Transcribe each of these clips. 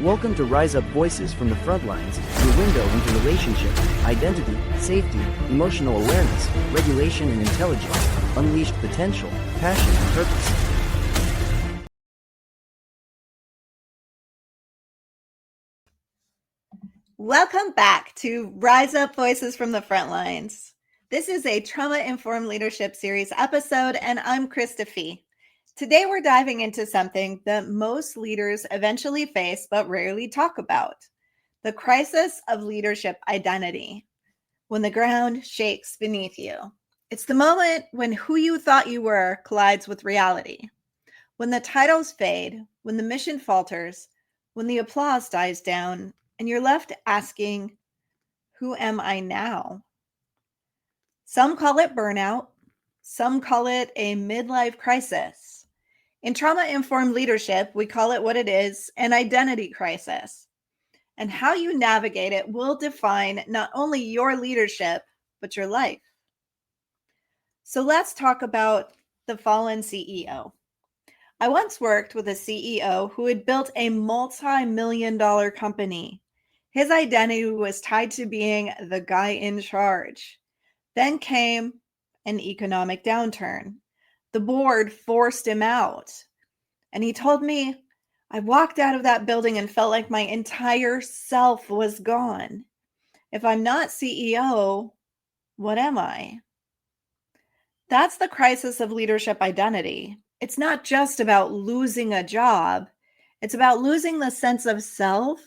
Welcome to Rise Up Voices from the Front Lines, your window into relationship, identity, safety, emotional awareness, regulation and intelligence, unleashed potential, passion and purpose. Welcome back to Rise Up Voices from the Front Lines. This is a trauma-informed leadership series episode, and I'm Krista Fee. Today, we're diving into something that most leaders eventually face but rarely talk about: the crisis of leadership identity. When the ground shakes beneath you. It's the moment when who you thought you were collides with reality. When the titles fade, when the mission falters, when the applause dies down, and you're left asking, who am I now? Some call it burnout. Some call it a midlife crisis. In trauma-informed leadership, we call it what it is, an identity crisis. And how you navigate it will define not only your leadership, but your life. So let's talk about the fallen CEO. I once worked with a CEO who had built a multi-million-dollar company. His identity was tied to being the guy in charge. Then came an economic downturn. The board forced him out. And he told me, I walked out of that building and felt like my entire self was gone. If I'm not CEO, what am I? That's the crisis of leadership identity. It's not just about losing a job. It's about losing the sense of self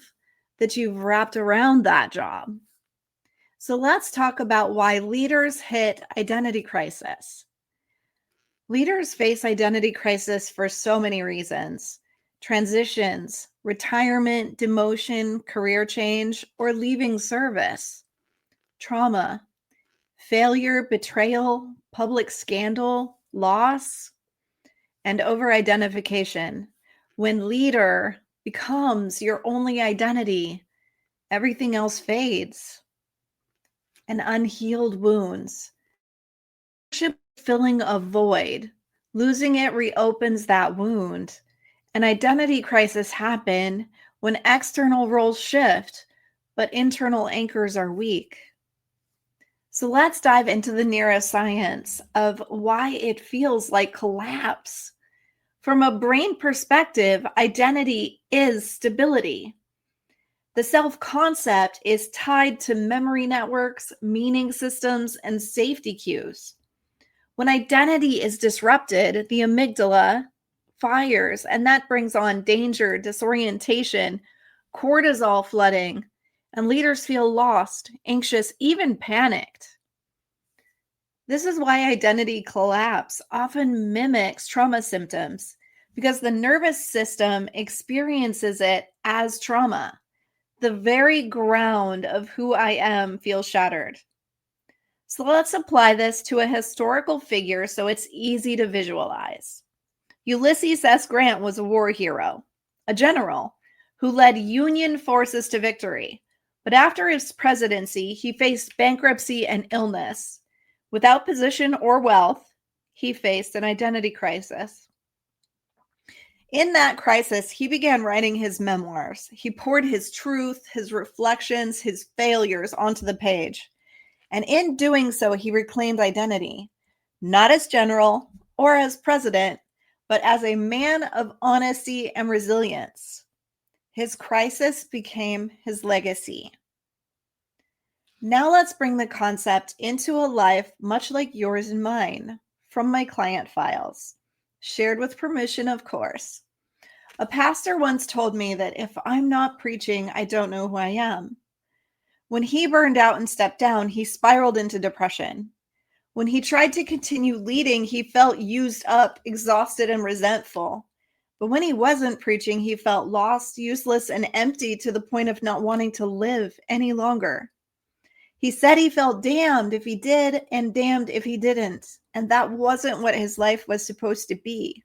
that you've wrapped around that job. So let's talk about why leaders hit identity crisis. Leaders face identity crisis for so many reasons: transitions, retirement, demotion, career change, or leaving service, trauma, failure, betrayal, public scandal, loss, and over-identification. When leader becomes your only identity, everything else fades. And unhealed wounds. Filling a void. Losing it reopens that wound. An identity crisis happen when external roles shift, but internal anchors are weak. So let's dive into the neuroscience of why it feels like collapse. From a brain perspective, identity is stability. The self-concept is tied to memory networks, meaning systems, and safety cues. When identity is disrupted, the amygdala fires, and that brings on danger, disorientation, cortisol flooding, and leaders feel lost, anxious, even panicked. This is why identity collapse often mimics trauma symptoms, because the nervous system experiences it as trauma. The very ground of who I am feels shattered. So let's apply this to a historical figure so it's easy to visualize. Ulysses S. Grant was a war hero, a general who led Union forces to victory. But after his presidency, he faced bankruptcy and illness. Without position or wealth, he faced an identity crisis. In that crisis, he began writing his memoirs. He poured his truth, his reflections, his failures onto the page. And in doing so, he reclaimed identity, not as general or as president, but as a man of honesty and resilience. His crisis became his legacy. Now let's bring the concept into a life much like yours and mine, from my client files, shared with permission, of course. A pastor once told me that if I'm not preaching, I don't know who I am. When he burned out and stepped down, he spiraled into depression. When he tried to continue leading, he felt used up, exhausted, and resentful. But when he wasn't preaching, he felt lost, useless, and empty to the point of not wanting to live any longer. He said he felt damned if he did and damned if he didn't, and that wasn't what his life was supposed to be.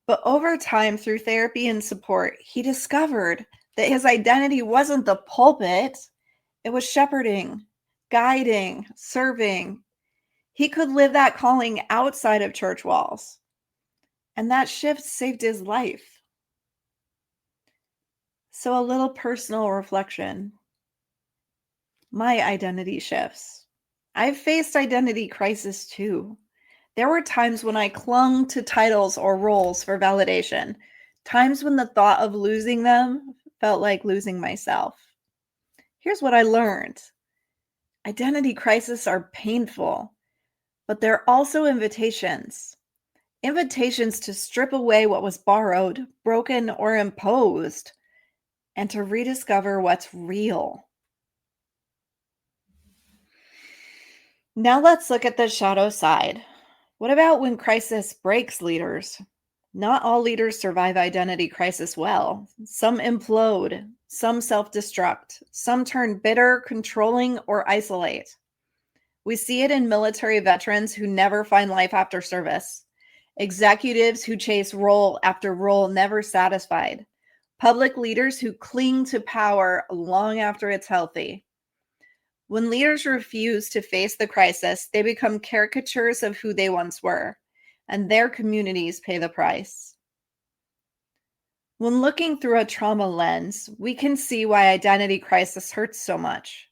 But over time, through therapy and support, he discovered that his identity wasn't the pulpit. It was shepherding, guiding, serving. He could live that calling outside of church walls. And that shift saved his life. So a little personal reflection. My identity shifts. I've faced identity crisis too. There were times when I clung to titles or roles for validation, times when the thought of losing them felt like losing myself. Here's what I learned. Identity crises are painful, but they're also invitations. Invitations to strip away what was borrowed, broken, or imposed, and to rediscover what's real. Now let's look at the shadow side. What about when crisis breaks leaders? Not all leaders survive identity crisis well. Some implode, some self-destruct, some turn bitter, controlling, or isolate. We see it in military veterans who never find life after service, executives who chase role after role never satisfied, public leaders who cling to power long after it's healthy. When leaders refuse to face the crisis, they become caricatures of who they once were, and their communities pay the price. When looking through a trauma lens, we can see why identity crisis hurts so much.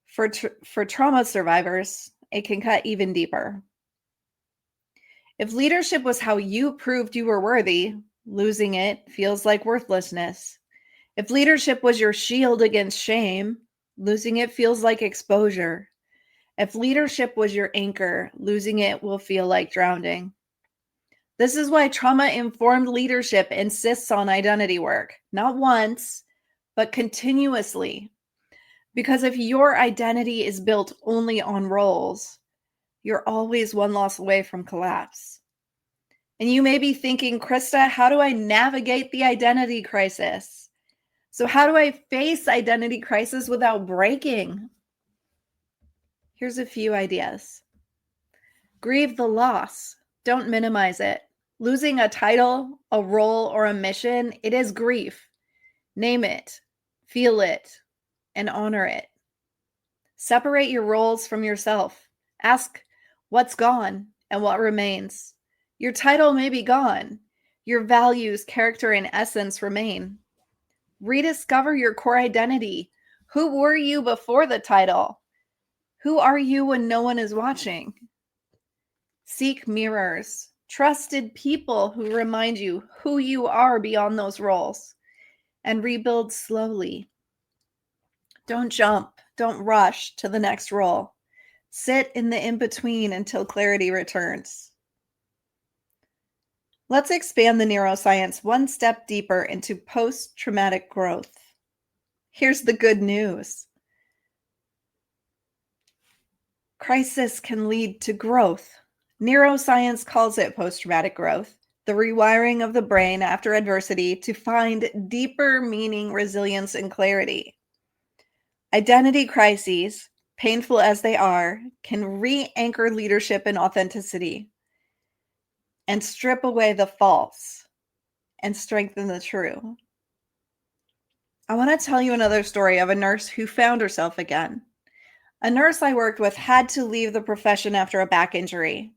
For trauma survivors, it can cut even deeper. If leadership was how you proved you were worthy, losing it feels like worthlessness. If leadership was your shield against shame, losing it feels like exposure. If leadership was your anchor, losing it will feel like drowning. This is why trauma-informed leadership insists on identity work, not once, but continuously. Because if your identity is built only on roles, you're always one loss away from collapse. And you may be thinking, Krista, how do I navigate the identity crisis? So how do I face identity crisis without breaking? Here's a few ideas. Grieve the loss. Don't minimize it. Losing a title, a role, or a mission, it is grief. Name it, feel it, and honor it. Separate your roles from yourself. Ask what's gone and what remains. Your title may be gone. Your values, character, and essence remain. Rediscover your core identity. Who were you before the title? Who are you when no one is watching? Seek mirrors, trusted people who remind you who you are beyond those roles, and rebuild slowly. Don't jump, don't rush to the next role. Sit in the in-between until clarity returns. Let's expand the neuroscience one step deeper into post-traumatic growth. Here's the good news. Crisis can lead to growth. Neuroscience calls it post-traumatic growth, the rewiring of the brain after adversity to find deeper meaning, resilience, and clarity. Identity crises, painful as they are, can re-anchor leadership and authenticity and strip away the false and strengthen the true. I want to tell you another story of a nurse who found herself again. A nurse I worked with had to leave the profession after a back injury.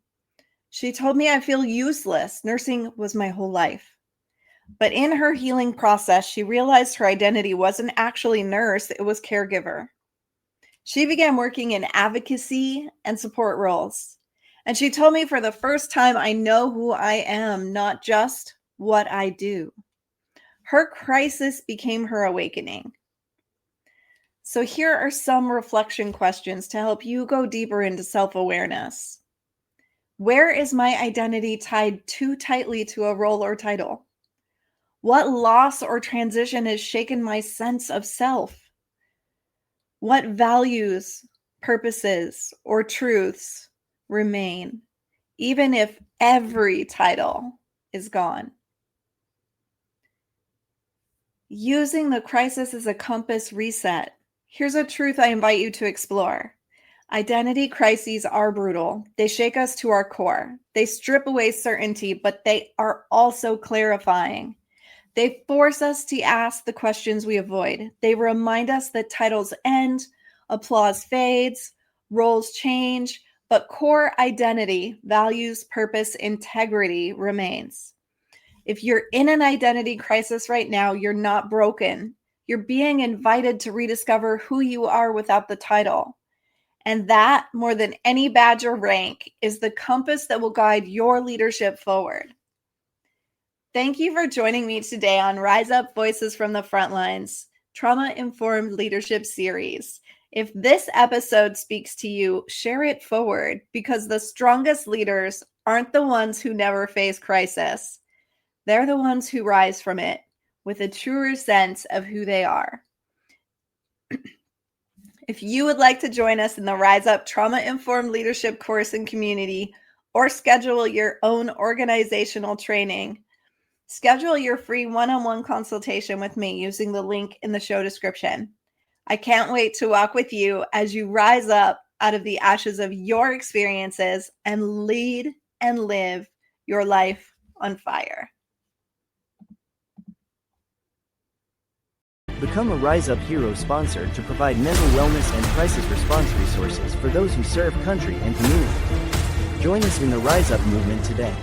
She told me, I feel useless. Nursing was my whole life. But in her healing process, she realized her identity wasn't actually nurse, it was caregiver. She began working in advocacy and support roles. And she told me, for the first time, I know who I am, not just what I do. Her crisis became her awakening. So here are some reflection questions to help you go deeper into self-awareness. Where is my identity tied too tightly to a role or title? What loss or transition has shaken my sense of self? What values, purposes, or truths remain, even if every title is gone? Using the crisis as a compass reset. Here's a truth I invite you to explore. Identity crises are brutal. They shake us to our core. They strip away certainty, but they are also clarifying. They force us to ask the questions we avoid. They remind us that titles end, applause fades, roles change, but core identity, values, purpose, integrity remains. If you're in an identity crisis right now, you're not broken. You're being invited to rediscover who you are without the title. And that, more than any badge or rank, is the compass that will guide your leadership forward. Thank you for joining me today on Rise Up Voices from the Frontlines, Trauma-Informed Leadership Series. If this episode speaks to you, share it forward, because the strongest leaders aren't the ones who never face crisis. They're the ones who rise from it with a truer sense of who they are. If you would like to join us in the Rise Up Trauma-Informed Leadership course and community, or schedule your own organizational training, schedule your free one-on-one consultation with me using the link in the show description. I can't wait to walk with you as you rise up out of the ashes of your experiences and lead and live your life on fire. Become a Rise Up Hero sponsor to provide mental wellness and crisis response resources for those who serve country and community. Join us in the Rise Up movement today.